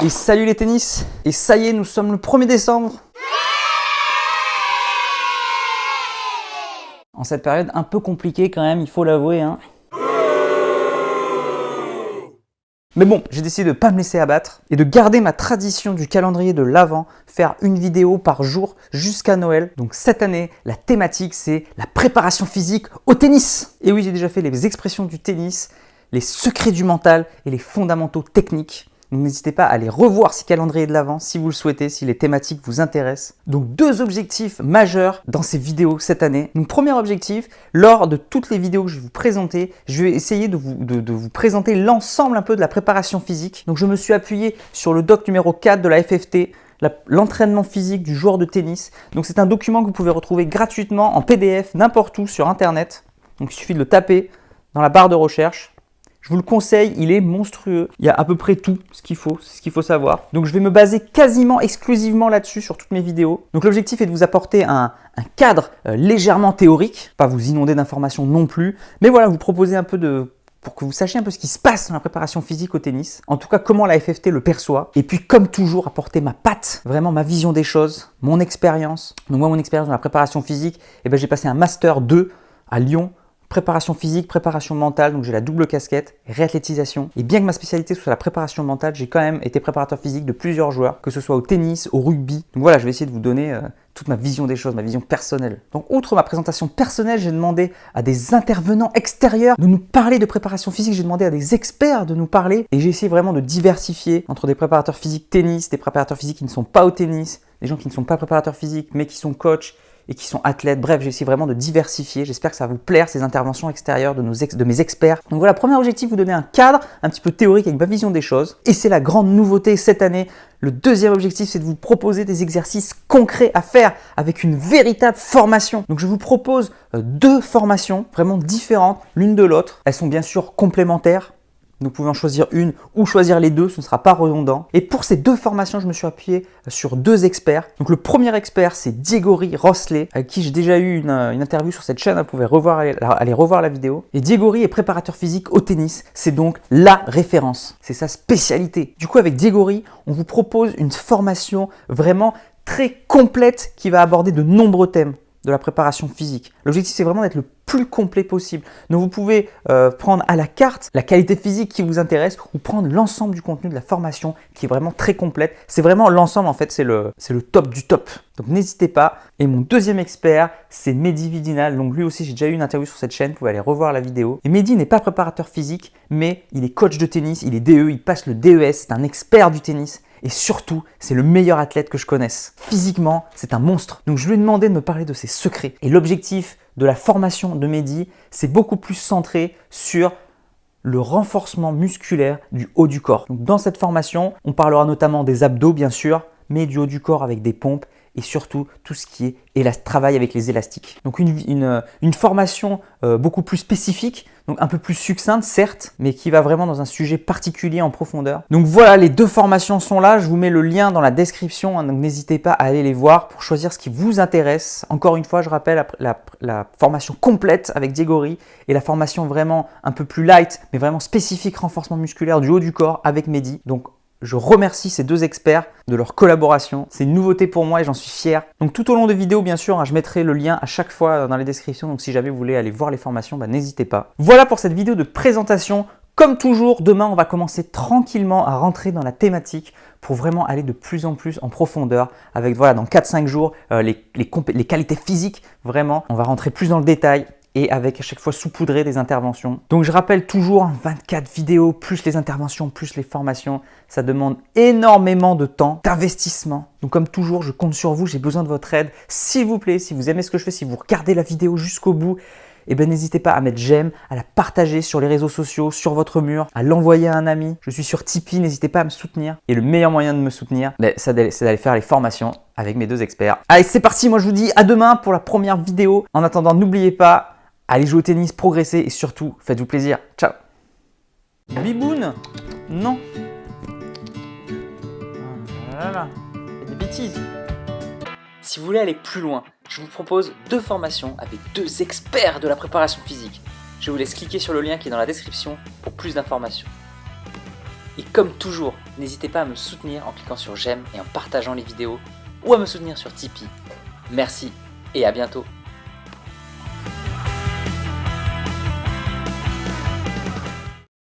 Et salut les tennis! Et ça y est, nous sommes le 1er décembre! En cette période un peu compliquée quand même, il faut l'avouer, hein. Mais bon, j'ai décidé de ne pas me laisser abattre et de garder ma tradition du calendrier de l'Avent, faire une vidéo par jour jusqu'à Noël. Donc cette année, la thématique c'est la préparation physique au tennis. Et oui, j'ai déjà fait les expressions du tennis, les secrets du mental et les fondamentaux techniques. Donc n'hésitez pas à aller revoir ces calendriers de l'Avent si vous le souhaitez, si les thématiques vous intéressent. Donc 2 objectifs majeurs dans ces vidéos cette année. Donc premier objectif, lors de toutes les vidéos que je vais vous présenter, je vais essayer de vous présenter l'ensemble un peu de la préparation physique. Donc je me suis appuyé sur le doc numéro 4 de la FFT, l'entraînement physique du joueur de tennis. Donc c'est un document que vous pouvez retrouver gratuitement en PDF n'importe où sur internet. Donc il suffit de le taper dans la barre de recherche. Je vous le conseille, il est monstrueux. Il y a à peu près tout ce qu'il faut savoir. Donc je vais me baser quasiment exclusivement là-dessus sur toutes mes vidéos. Donc l'objectif est de vous apporter un cadre légèrement théorique, pas vous inonder d'informations non plus, mais voilà, vous proposer un peu pour que vous sachiez un peu ce qui se passe dans la préparation physique au tennis. En tout cas, comment la FFT le perçoit. Et puis, comme toujours, apporter ma patte, vraiment ma vision des choses, mon expérience. Donc moi, mon expérience dans la préparation physique, j'ai passé un Master 2 à Lyon. Préparation physique, préparation mentale, donc j'ai la double casquette, réathlétisation. Et bien que ma spécialité soit la préparation mentale, j'ai quand même été préparateur physique de plusieurs joueurs, que ce soit au tennis, au rugby. Donc voilà, je vais essayer de vous donner toute ma vision des choses, ma vision personnelle. Donc outre ma présentation personnelle, j'ai demandé à des intervenants extérieurs de nous parler de préparation physique, j'ai demandé à des experts de nous parler et j'ai essayé vraiment de diversifier entre des préparateurs physiques tennis, des préparateurs physiques qui ne sont pas au tennis, des gens qui ne sont pas préparateurs physiques mais qui sont coachs et qui sont athlètes. Bref, j'ai essayé vraiment de diversifier. J'espère que ça va vous plaire, ces interventions extérieures de mes experts. Donc voilà, premier objectif, vous donner un cadre un petit peu théorique avec ma vision des choses. Et c'est la grande nouveauté cette année. Le deuxième objectif, c'est de vous proposer des exercices concrets à faire avec une véritable formation. Donc je vous propose 2 formations vraiment différentes l'une de l'autre. Elles sont bien sûr complémentaires. Vous pouvez en choisir une ou choisir les deux, ce ne sera pas redondant. Et pour ces 2 formations, je me suis appuyé sur 2 experts. Donc le premier expert, c'est Diegori Rossley, avec qui j'ai déjà eu une interview sur cette chaîne. Vous pouvez aller revoir la vidéo. Et Diegori est préparateur physique au tennis. C'est donc la référence. C'est sa spécialité. Du coup, avec Diegori, on vous propose une formation vraiment très complète qui va aborder de nombreux thèmes de la préparation physique. L'objectif, c'est vraiment d'être le plus complet possible. Donc vous pouvez prendre à la carte la qualité physique qui vous intéresse ou prendre l'ensemble du contenu de la formation qui est vraiment très complète. C'est vraiment l'ensemble, en fait, c'est le top du top. Donc n'hésitez pas. Et mon deuxième expert, c'est Mehdi Vidinal. Donc lui aussi, j'ai déjà eu une interview sur cette chaîne, vous pouvez aller revoir la vidéo. Et Mehdi n'est pas préparateur physique, mais il est coach de tennis, il est DE, il passe le DES, c'est un expert du tennis. Et surtout, c'est le meilleur athlète que je connaisse. Physiquement, c'est un monstre. Donc je lui ai demandé de me parler de ses secrets. Et l'objectif de la formation de Mehdi, c'est beaucoup plus centré sur le renforcement musculaire du haut du corps. Donc dans cette formation, on parlera notamment des abdos bien sûr, mais du haut du corps avec des pompes et surtout tout ce qui est travail avec les élastiques. Donc une formation beaucoup plus spécifique, donc un peu plus succincte certes, mais qui va vraiment dans un sujet particulier en profondeur. Donc voilà, les 2 formations sont là, je vous mets le lien dans la description, hein, donc n'hésitez pas à aller les voir pour choisir ce qui vous intéresse. Encore une fois, je rappelle la formation complète avec Diegori et la formation vraiment un peu plus light, mais vraiment spécifique renforcement musculaire du haut du corps avec Mehdi. Donc je remercie ces 2 experts de leur collaboration. C'est une nouveauté pour moi et j'en suis fier. Donc tout au long des vidéos, bien sûr, hein, je mettrai le lien à chaque fois dans les descriptions. Donc si jamais vous voulez aller voir les formations, n'hésitez pas. Voilà pour cette vidéo de présentation. Comme toujours, demain, on va commencer tranquillement à rentrer dans la thématique pour vraiment aller de plus en plus en profondeur avec, voilà, dans 4-5 jours, les qualités physiques. Vraiment, on va rentrer plus dans le détail. Et avec à chaque fois saupoudrer des interventions. Donc je rappelle toujours, 24 vidéos, plus les interventions, plus les formations, ça demande énormément de temps, d'investissement. Donc comme toujours, je compte sur vous, j'ai besoin de votre aide. S'il vous plaît, si vous aimez ce que je fais, si vous regardez la vidéo jusqu'au bout, n'hésitez pas à mettre j'aime, à la partager sur les réseaux sociaux, sur votre mur, à l'envoyer à un ami. Je suis sur Tipeee, n'hésitez pas à me soutenir. Et le meilleur moyen de me soutenir, c'est d'aller faire les formations avec mes 2 experts. Allez, c'est parti, moi je vous dis à demain pour la première vidéo. En attendant, n'oubliez pas, allez jouer au tennis, progressez et surtout, faites-vous plaisir. Ciao. Biboun? Non. Voilà. Faites des bêtises. Si vous voulez aller plus loin, je vous propose 2 formations avec 2 experts de la préparation physique. Je vous laisse cliquer sur le lien qui est dans la description pour plus d'informations. Et comme toujours, n'hésitez pas à me soutenir en cliquant sur j'aime et en partageant les vidéos ou à me soutenir sur Tipeee. Merci et à bientôt.